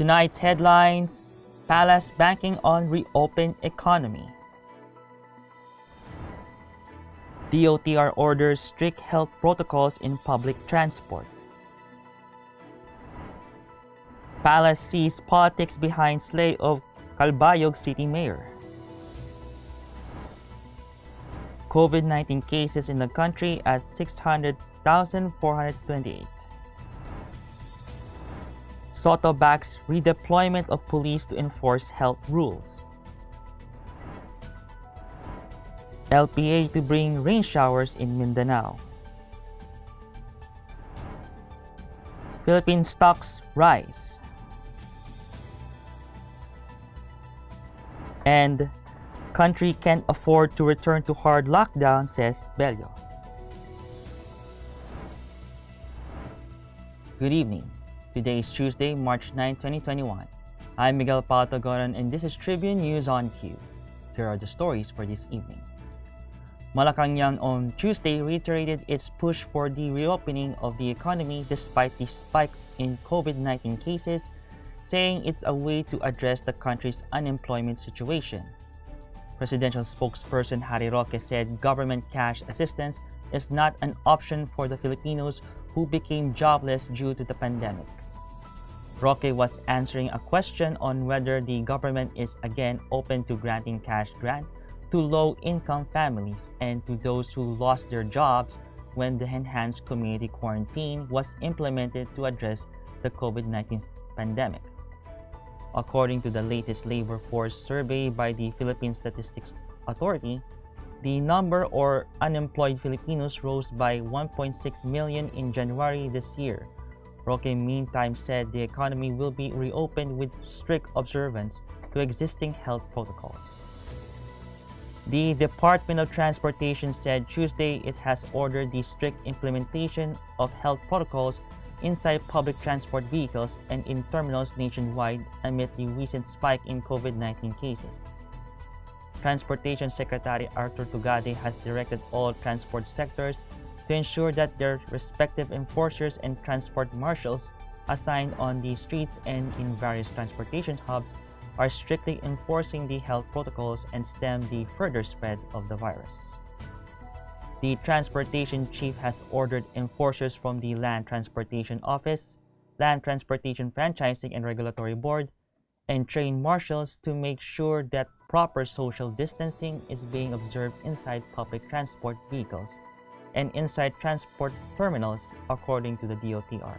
Tonight's headlines: Palace banking on reopened economy. DOTr orders strict health protocols in public transport. Palace sees politics behind slay of Calbayog City Mayor. COVID-19 cases in the country at 600,428. Sotto backs redeployment of police to enforce health rules. LPA to bring rain showers in Mindanao. Philippine stocks rise. And country can't afford to return to hard lockdown, says Bello. Good evening. Today is Tuesday, March 9, 2021. I'm Miguel Paltagoran and this is Tribune News on Q. Here are the stories for this evening. Malacanang on Tuesday reiterated its push for the reopening of the economy despite the spike in COVID-19 cases, saying it's a way to address the country's unemployment situation. Presidential spokesperson Harry Roque said government cash assistance is not an option for the Filipinos who became jobless due to the pandemic. Roque was answering a question on whether the government is again open to granting cash grant to low-income families and to those who lost their jobs when the enhanced community quarantine was implemented to address the COVID-19 pandemic. According to the latest labor force survey by the Philippine Statistics Authority, the number of unemployed Filipinos rose by 1.6 million in January this year. Roque meantime said the economy will be reopened with strict observance to existing health protocols. The Department of Transportation said Tuesday it has ordered the strict implementation of health protocols inside public transport vehicles and in terminals nationwide amid the recent spike in COVID-19 cases. Transportation Secretary Arthur Tugade has directed all transport sectors to ensure that their respective enforcers and transport marshals assigned on the streets and in various transportation hubs are strictly enforcing the health protocols and stem the further spread of the virus. The Transportation Chief has ordered enforcers from the Land Transportation Office, Land Transportation Franchising and Regulatory Board, and trained marshals to make sure that proper social distancing is being observed inside public transport vehicles and inside transport terminals, according to the DOTr.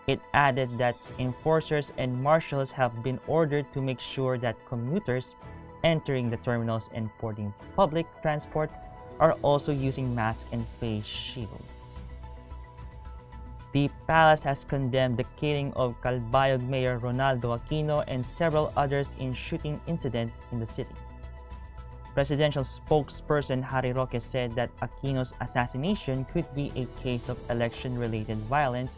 It added that enforcers and marshals have been ordered to make sure that commuters entering the terminals and boarding public transport are also using masks and face shields. The palace has condemned the killing of Calbayog Mayor Ronaldo Aquino and several others in shooting incident in the city. Presidential spokesperson Harry Roque said that Aquino's assassination could be a case of election-related violence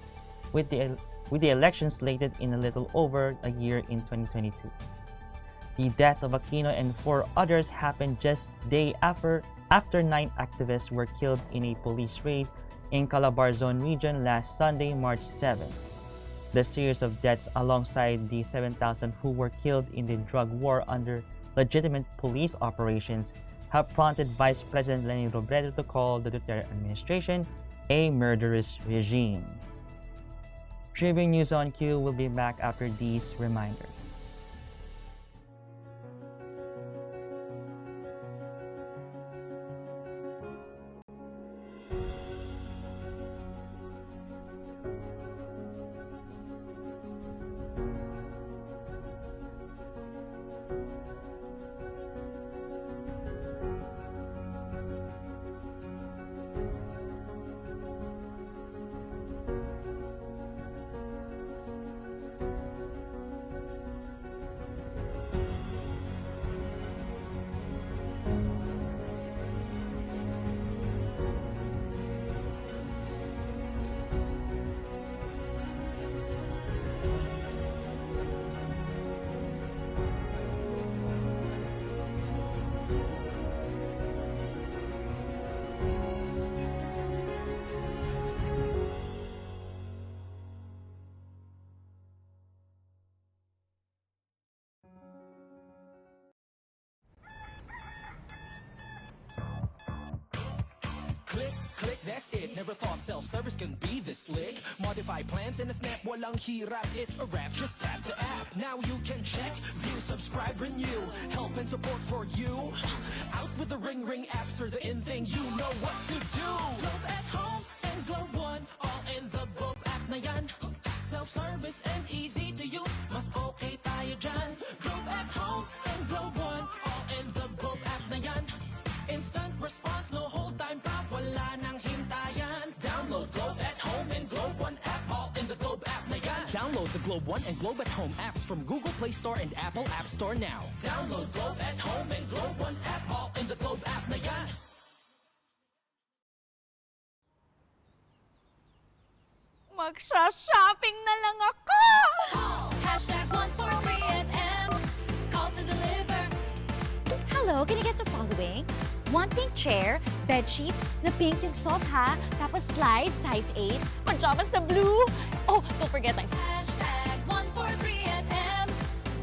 with the election slated in a little over a year in 2022. The death of Aquino and 4 others happened just day after 9 activists were killed in a police raid in Calabarzon region last Sunday, March 7. The series of deaths alongside the 7,000 who were killed in the drug war under legitimate police operations have prompted Vice President Leni Robredo to call the DOTr administration a murderous regime. Tribune News on Q will be back after these reminders. that's it. Never thought self-service can be this slick. Modify plans in a snap, walang hirap. It's a wrap, just tap the app. Now you can check, view, subscribe, renew. Help and support for you. Out with the Ring apps are the in thing. You know what to do. Globe at home and Globe One, all in the Globe app na yan. Self-service and easy to use. Mas okay tayo dyan. Globe at home and Globe One, all in the Globe app na yan. Instant response, no hold time pa, wala nang hintayan. Download Globe at Home and Globe One app, all in the Globe app na yan. Download the Globe One and Globe at Home apps from Google Play Store and Apple App Store now. Download Globe at Home and Globe One app, all in the Globe app na yan. Magsha-shopping na lang ako! Hashtag 143SM. Call to deliver. Hello, can I get the following? One pink chair, bed sheets, na pink yung soft ha, tapos slide, size 8, pajamas na blue. Oh, don't forget my... Hashtag 143SM.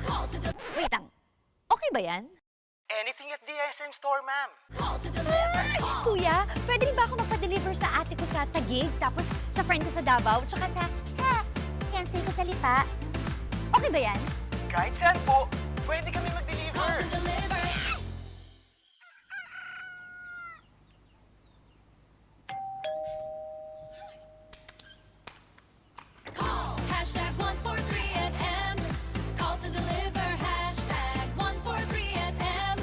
Call to deliver. Wait lang, okay ba yan? Anything at the SM store, ma'am. Call to deliver. Call. Kuya, pwede rin ba ako magpa-deliver sa ate ko sa Taguig, tapos sa friend ko sa Davao, tsaka sa... Cancel ko sa Lipa. Okay ba yan? Kahit saan po, pwede kami Call mag-deliver. to deliver. Call. Hashtag 143SM. Call to deliver. Hashtag 143SM.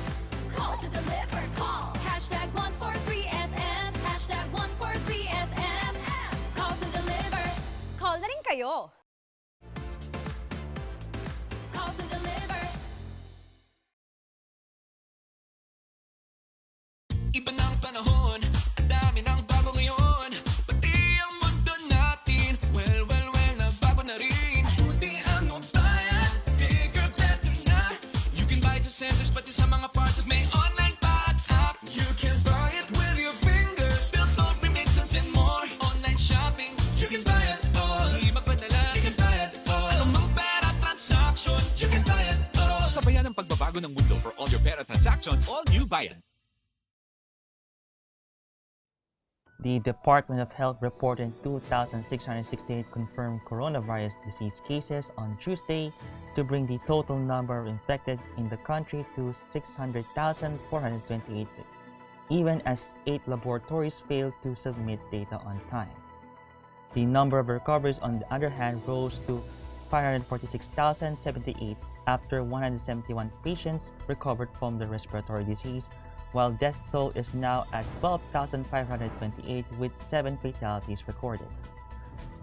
Call to deliver. Call. Hashtag 143SM. Hashtag 143SM. Call to deliver. Call na rin kayo. Call to deliver. Iba ng panahon, dami ng bago ngayon. Pati ang mundo natin, well, nagbago na rin. Buti ano bayan, bigger, better na. You can buy it sa centers, pati sa mga parties, may online pa at app. You can buy it with your fingers, still don't remittance and more. Online shopping, you can buy it all. Di magpadala, you can buy it all. Anumang pera transaction, you can buy it all. Sabayan ang pagbabago ng mundo for all your pera transactions, all new Bayan. The Department of Health reported 2,668 confirmed coronavirus disease cases on Tuesday to bring the total number of infected in the country to 600,428, even as 8 laboratories failed to submit data on time. The number of recoveries, on the other hand, rose to 546,078 after 171 patients recovered from the respiratory disease, while death toll is now at 12,528 with 7 fatalities recorded.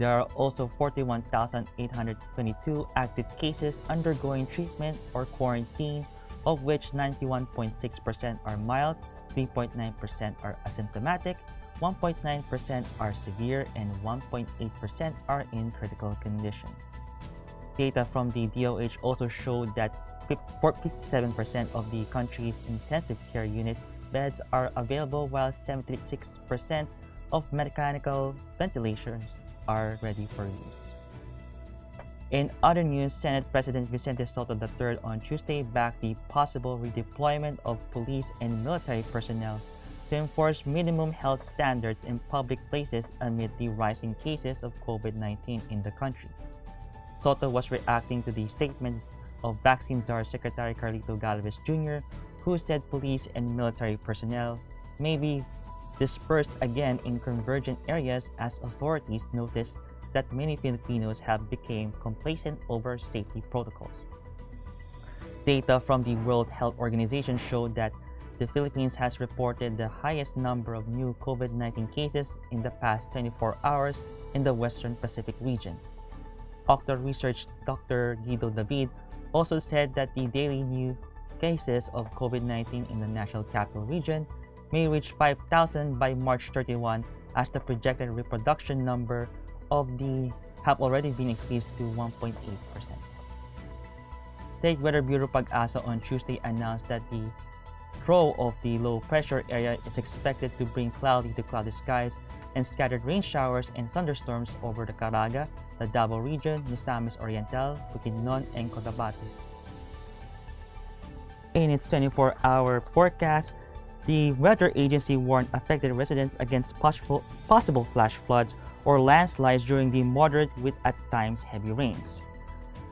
There are also 41,822 active cases undergoing treatment or quarantine, of which 91.6% are mild, 3.9% are asymptomatic, 1.9% are severe, and 1.8% are in critical condition. Data from the DOTr also showed that 57% of the country's intensive care unit beds are available, while 76% of mechanical ventilators are ready for use. In other news, Senate President Vicente Sotto III on Tuesday backed the possible redeployment of police and military personnel to enforce minimum health standards in public places amid the rising cases of COVID-19 in the country. Sotto was reacting to the statement of Vaccine Czar Secretary Carlito Galvez Jr., who said police and military personnel may be dispersed again in convergent areas as authorities notice that many Filipinos have become complacent over safety protocols. Data from the World Health Organization showed that the Philippines has reported the highest number of new COVID-19 cases in the past 24 hours in the Western Pacific region. Octa Research Dr. Guido David also said that the daily new cases of COVID-19 in the National Capital Region may reach 5,000 by March 31, as the projected reproduction number of the have already been increased to 1.8%. State Weather Bureau Pag-asa on Tuesday announced that the throw of the low pressure area is expected to bring cloudy to cloudy skies and scattered rain showers and thunderstorms over the Caraga, the Davao region, Misamis Oriental, Bukidnon, and Cotabato. In its 24-hour forecast, The weather agency warned affected residents against possible flash floods or landslides during the moderate with at times heavy rains.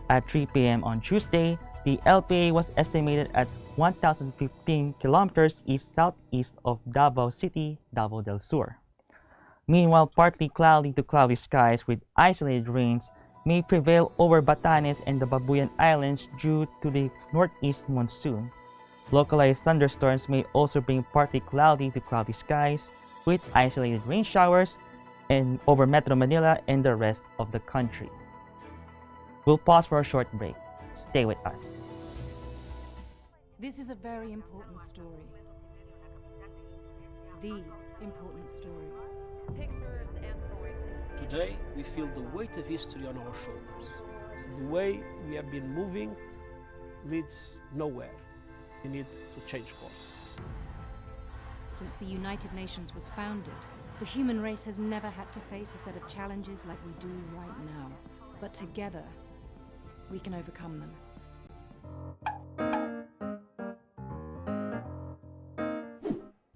At 3 p.m. on Tuesday, the LPA was estimated at 1,015 kilometers east-southeast of Davao City, Davao del Sur. Meanwhile, partly cloudy to cloudy skies with isolated rains may prevail over Batanes and the Babuyan Islands due to the northeast monsoon. Localized thunderstorms may also bring partly cloudy to cloudy skies with isolated rain showers and over Metro Manila and the rest of the country. We'll pause for a short break. Stay with us. This is a very important story. The important story. Pictures and stories. Today, we feel the weight of history on our shoulders. The way we have been moving leads nowhere. We need to change course. Since the United Nations was founded, the human race has never had to face a set of challenges like we do right now. But together, we can overcome them.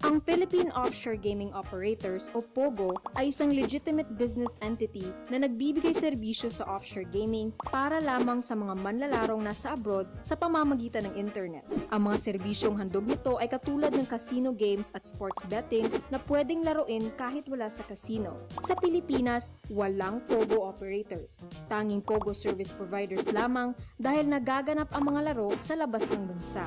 Ang Philippine Offshore Gaming Operators o POGO ay isang legitimate business entity na nagbibigay serbisyo sa offshore gaming para lamang sa mga manlalarong nasa abroad sa pamamagitan ng internet. Ang mga serbisyong handog nito ay katulad ng casino games at sports betting na pwedeng laruin kahit wala sa casino. Sa Pilipinas, walang POGO operators. Tanging POGO service providers lamang dahil nagaganap ang mga laro sa labas ng bansa.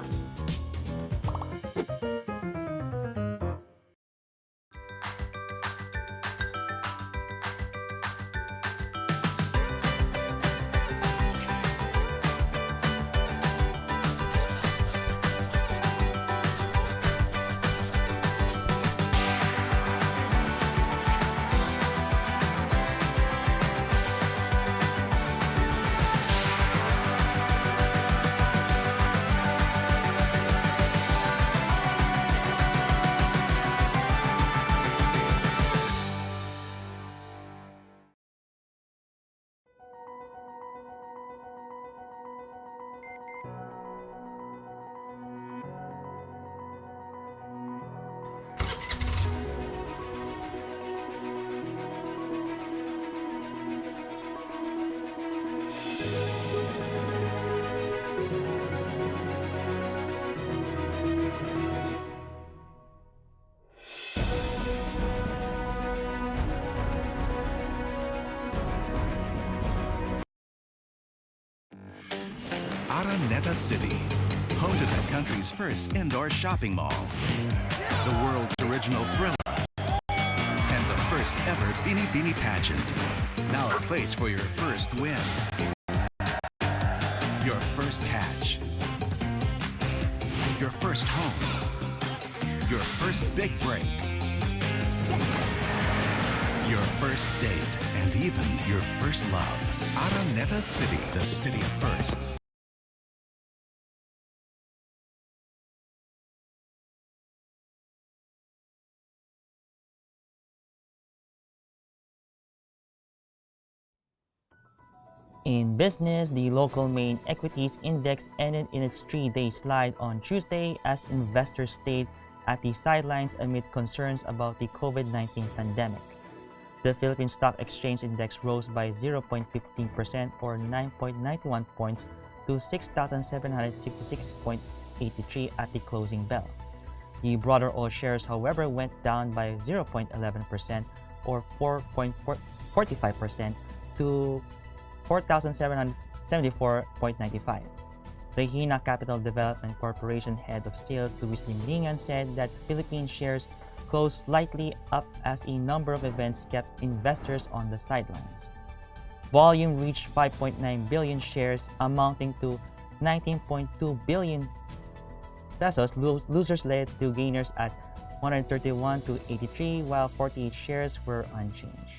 Araneta City, home to the country's first indoor shopping mall, the world's original Thrilla, and the first ever Bini Bini pageant. Now a place for your first win, your first catch, your first home, your first big break, your first date, and even your first love. Araneta City, the city of firsts. In business, the local main equities index ended in its 3-day slide on Tuesday as investors stayed at the sidelines amid concerns about the COVID-19 pandemic. The Philippine Stock Exchange Index rose by 0.15% or 9.91 points to 6,766.83 at the closing bell. The broader all shares, however, went down by 0.11% or 4.45% to 4,774.95. Regina Capital Development Corporation head of sales Luis Limlingan said that Philippine shares closed slightly up as a number of events kept investors on the sidelines. Volume reached 5.9 billion shares, amounting to 19.2 billion pesos. Losers led to gainers at 131 to 83, while 48 shares were unchanged.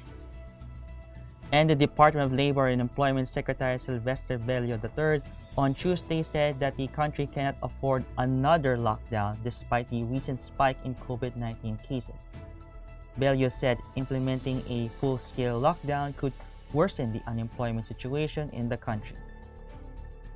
And the Department of Labor and Employment Secretary Sylvester Bello DOTr on Tuesday said that the country cannot afford another lockdown despite the recent spike in COVID-19 cases. Bello said implementing a full-scale lockdown could worsen the unemployment situation in the country.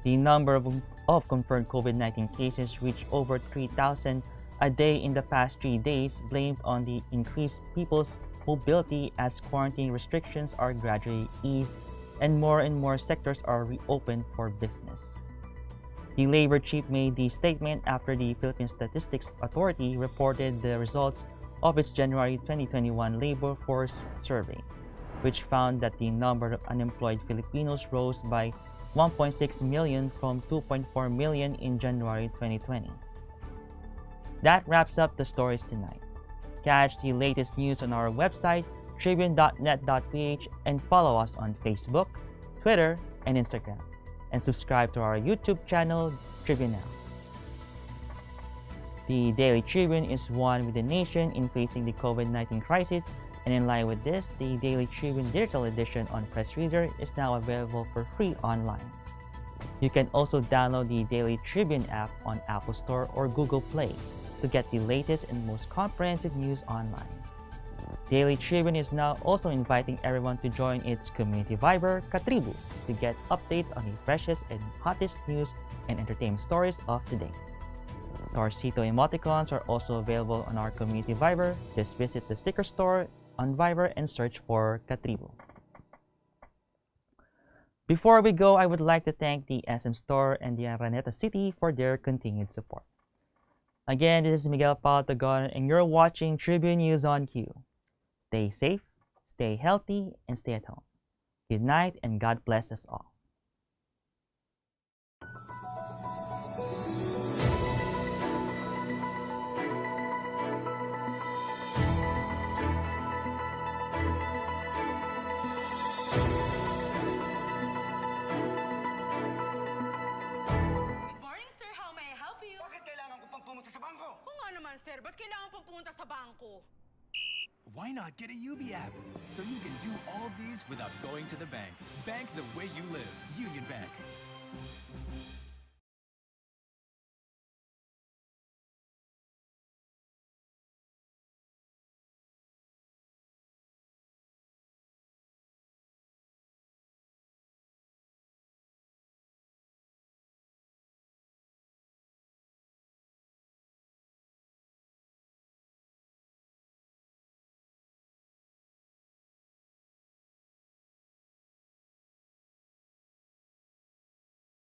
The number of confirmed COVID-19 cases reached over 3,000 a day in the past 3 days blamed on the increased people's mobility as quarantine restrictions are gradually eased and more sectors are reopened for business. The labor chief made the statement after the Philippine Statistics Authority reported the results of its January 2021 labor force survey, which found that the number of unemployed Filipinos rose by 1.6 million from 2.4 million in January 2020. That wraps up the stories tonight. Catch the latest news on our website, tribune.net.ph, and follow us on Facebook, Twitter, and Instagram. And subscribe to our YouTube channel, Tribune Now. The Daily Tribune is one with the nation in facing the COVID-19 crisis, and in line with this, the Daily Tribune Digital Edition on Press Reader is now available for free online. You can also download the Daily Tribune app on Apple Store or Google Play to get the latest and most comprehensive news online. Daily Tribune is now also inviting everyone to join its community Viber, Katribu, to get updates on the freshest and hottest news and entertainment stories of the day. Torcito emoticons are also available on our community Viber. Just visit the sticker store on Viber and search for Katribu. Before we go, I would like to thank the SM Store and the Araneta City for their continued support. Again, this is Miguel Paltagon, and you're watching Tribune News on Q. Stay safe, stay healthy, and stay at home. Good night, and God bless us all. Good morning, sir. How may I help you? Bakit kailangan ko pang pumunta sa bangko? Oo nga naman, sir. Ba't kailangan pang pumunta sa bangko? Why not get a UB app so you can do all these without going to the bank? Bank the way you live. Union Bank.